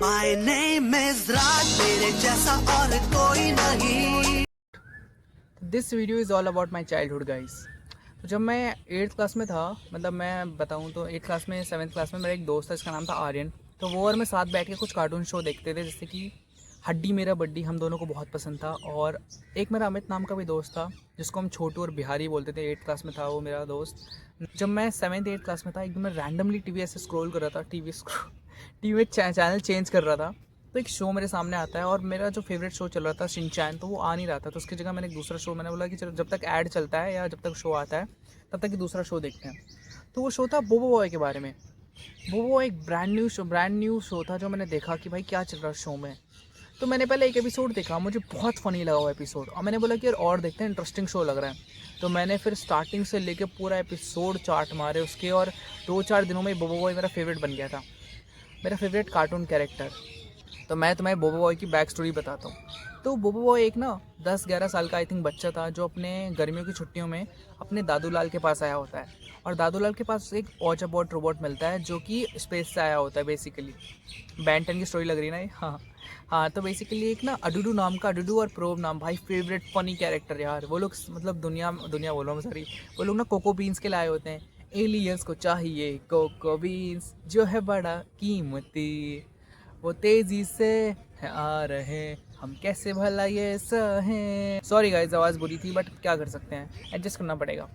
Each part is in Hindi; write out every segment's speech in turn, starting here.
My name is Raj, तेरे जैसा और कोई नहीं। This video is all about my childhood guys. तो जब मैं 8th क्लास में था, मतलब मैं बताऊं तो 8th क्लास में 7th क्लास में मेरा एक दोस्त था जिसका नाम था आर्यन। तो वो और मैं साथ बैठ के कुछ कार्टून शो देखते थे, जैसे कि हड्डी मेरा बड्डी, हम दोनों को बहुत पसंद था। और एक मेरा अमित नाम का भी दोस्त था जिसको हम छोटू और बिहारी बोलते थे। 8th क्लास में था वो मेरा दोस्त। जब मैं 7th 8th क्लास में था, एकदम मैं रैंडमली टीवी ऐसे स्क्रॉल कर रहा था, टीवी में चैनल चेंज कर रहा था। तो एक शो मेरे सामने आता है और मेरा जो फेवरेट शो चल रहा था शिनचैन, तो वो आ नहीं रहा था। तो उसकी जगह मैंने एक दूसरा शो, मैंने बोला कि चलो जब तक ऐड चलता है या जब तक शो आता है तब तक कि दूसरा शो देखते हैं। तो वो शो था बोबो बॉय के बारे में। वो एक ब्रांड न्यू शो था जो मैंने देखा कि भाई क्या चल रहा है शो में। तो मैंने पहले एक एपिसोड देखा, मुझे बहुत फ़नी लगा वो एपिसोड, और मैंने बोला कि यार और देखते हैं, इंटरेस्टिंग शो लग रहा है। तो मैंने फिर स्टार्टिंग से लेके पूरा एपिसोड चार्ट मारे उसके, और 2-4 दिनों में बोबो बॉय मेरा फेवरेट बन गया था, मेरा फेवरेट कार्टून कैरेक्टर। तो मैं तुम्हें बोबो बॉय की बैक स्टोरी बताता हूँ। तो बोबो बॉय एक ना 10-11 साल का आई थिंक बच्चा था जो अपने गर्मियों की छुट्टियों में अपने दादू लाल के पास आया होता है। और दादू लाल के पास एक ऑचबॉट रोबोट मिलता है जो कि स्पेस से आया होता है बेसिकली। बैन 10 की स्टोरी लग रही है ना ये? हाँ हाँ। तो बेसिकली एक ना अडुडू नाम का, अडुडू और प्रोब नाम, भाई फेवरेट फनी कैरेक्टर यार। वो लोग मतलब दुनिया बोल रहा हूँ सॉरी, वो लोग ना कोको बीन्स के लाए होते हैं। एलियंस को चाहिए कोको बीन्स जो है बड़ा कीमती, वो तेजी से आ रहे, हम कैसे भला ये सहें। सॉरी गाइस, आवाज़ बुरी थी बट क्या कर सकते हैं, एडजस्ट करना पड़ेगा।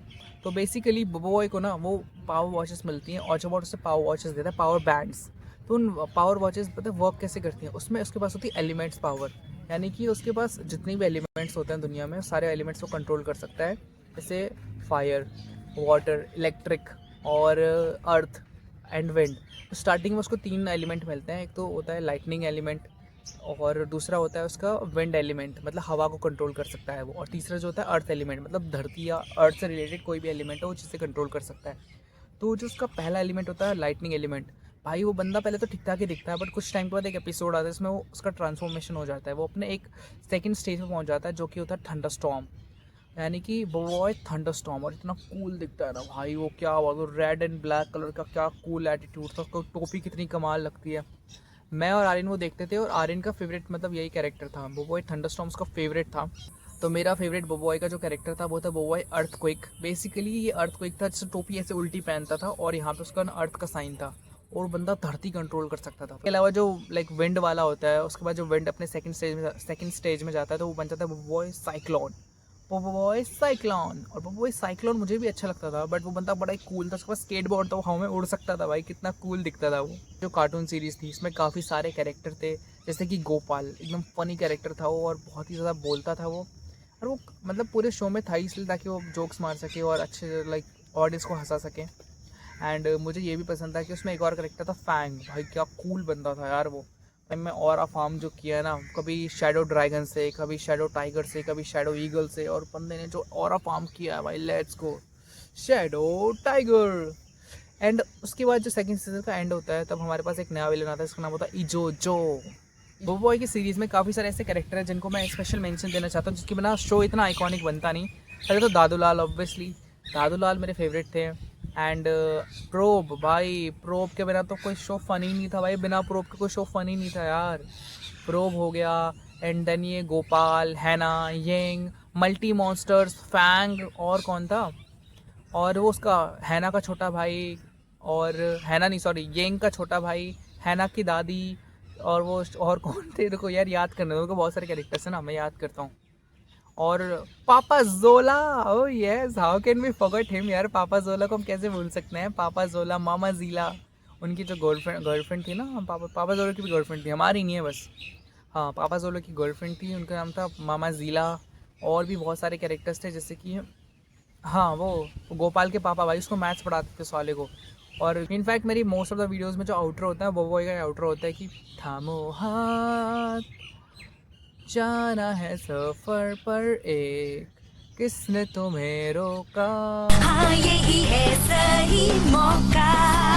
तो बेसिकली बोबो बॉय को ना वो पावर वॉचेस मिलती हैं, ऑचबॉट उससे पावर वॉचेस देता है, पावर बैंड्स। तो उन पावर वॉचेस पता है वर्क कैसे करती हैं, उसमें उसके पास होती है एलिमेंट्स पावर, यानी कि उसके पास जितने भी एलिमेंट्स होते हैं दुनिया में सारे एलिमेंट्स को कंट्रोल कर सकता है, जैसे फायर, वाटर, इलेक्ट्रिक और अर्थ एंड विंड। तो स्टार्टिंग में उसको 3 एलिमेंट मिलते हैं। एक तो होता है लाइटनिंग एलिमेंट, और दूसरा होता है उसका विंड एलिमेंट, मतलब हवा को कंट्रोल कर सकता है वो, और तीसरा जो होता है अर्थ एलिमेंट, मतलब धरती या अर्थ से रिलेटेड कोई भी एलिमेंट है वो जिससे कंट्रोल कर सकता है। तो जो उसका पहला एलिमेंट होता है लाइटनिंग एलिमेंट, भाई वो बंदा पहले तो ठीक ठाक ही दिखता है, बट कुछ टाइम के बाद एक एपिसोड आता है इसमें वो उसका ट्रांसफॉर्मेशन हो जाता है, वो अपने एक सेकंड स्टेज में पहुंच जाता है जो कि होता है थंडरस्टॉर्म, यानी कि बॉय थंडरस्टॉर्म। और इतना कूल दिखता है ना भाई वो, क्या हुआ वो रेड एंड ब्लैक कलर का, क्या कूल एटीट्यूड था उसको, टोपी कितनी कमाल लगती है। मैं और आर्यन वो देखते थे, और आर्यन का फेवरेट मतलब यही कैरेक्टर था, बोबॉय थंडरस्टॉर्म उसका फेवरेट था। तो मेरा फेवरेट बोबॉय का जो कैरेक्टर था वो था बोबॉय अर्थक्वेक। बेसिकली ये अर्थक्वेक था जिससे टोपी ऐसे उल्टी पहनता था और यहाँ पे उसका अर्थ का साइन था, और बंदा धरती कंट्रोल कर सकता था। इसके अलावा जो लाइक विंड वाला होता है, उसके बाद जो विंड अपने सेकंड स्टेज में जाता है तो वो बन जाता है बोबॉय साइक्लोन। बोबॉय साइक्लोन, और बोबॉय साइक्लोन मुझे भी अच्छा लगता था, बट वो बंदा बड़ा ही कूल था, उसके पास स्केटबोर्ड था, वो हवा में उड़ सकता था भाई, कितना कूल दिखता था वो। जो कार्टून सीरीज़ थी इसमें काफ़ी सारे कैरेक्टर थे, जैसे कि गोपाल एकदम फनी कैरेक्टर था वो, और बहुत ही ज़्यादा बोलता था वो। और वो मतलब पूरे शो में था इसलिए ताकि वो जोक्स मार सके और अच्छे लाइक ऑडियंस को हंसा सके। एंड मुझे ये भी पसंद था कि उसमें एक और कैरेक्टर था फैंग, भाई क्या कूल बंदा था यार वो। मैं ऑरा फार्म जो किया है ना, कभी शैडो ड्रैगन से, कभी शैडो टाइगर से, कभी शैडो ईगल से, और बंदे ने जो ऑरा फार्म किया है भाई, let's go shadow tiger. And उसके बाद जो सेकंड सीजन का एंड होता है तब हमारे पास एक नया विलन आता है, इसका नाम होता है इजो जो। बोबो बॉय की सीरीज़ में काफ़ी सारे ऐसे कैरेक्टर हैं जिनको मैं स्पेशल मेंशन देना चाहता हूँ, जिसके बिना शो इतना आइकॉनिक बनता नहीं। पहले तो दादू लाल, ऑब्वियसली दादू लाल मेरे फेवरेट थे। एंड प्रोब, भाई प्रोब के बिना तो कोई शो फ़नी नहीं था भाई, बिना प्रोब के कोई शो फ़नी नहीं था यार। प्रोब हो गया, एंड देन ये गोपाल, हैना, येंग, मल्टी मॉन्स्टर्स, फैंग, और कौन था, और वो उसका हैना का छोटा भाई, और हैना नहीं सॉरी येंग का छोटा भाई, हैना की दादी, और वो और कौन थे, देखो यार याद करने दो, बहुत सारे कैरेक्टर्स हैं ना, मैं याद करता हूँ। और पापा जोला, oh yes, how can we forget him यार, पापा जोला को हम कैसे भूल सकते हैं। पापा जोला, मामा जीला, उनकी जो गर्लफ्रेंड थी ना, पापा जोला की भी गर्लफ्रेंड थी, हमारी नहीं है बस। हाँ, पापा जोला की गर्लफ्रेंड थी, उनका नाम था मामा जीला। और भी बहुत सारे कैरेक्टर्स थे, जैसे कि हाँ वो गोपाल के पापा, भाई उसको मैथ्स पढ़ाते थे साले को। और इनफैक्ट मेरी मोस्ट ऑफ द वीडियोस में जो आउटरो होता है वो का आउटरो होता है कि थामो हाथ, जाना है सफर पर एक, किसने तुम्हें रोका। हाँ यही है सही मौका।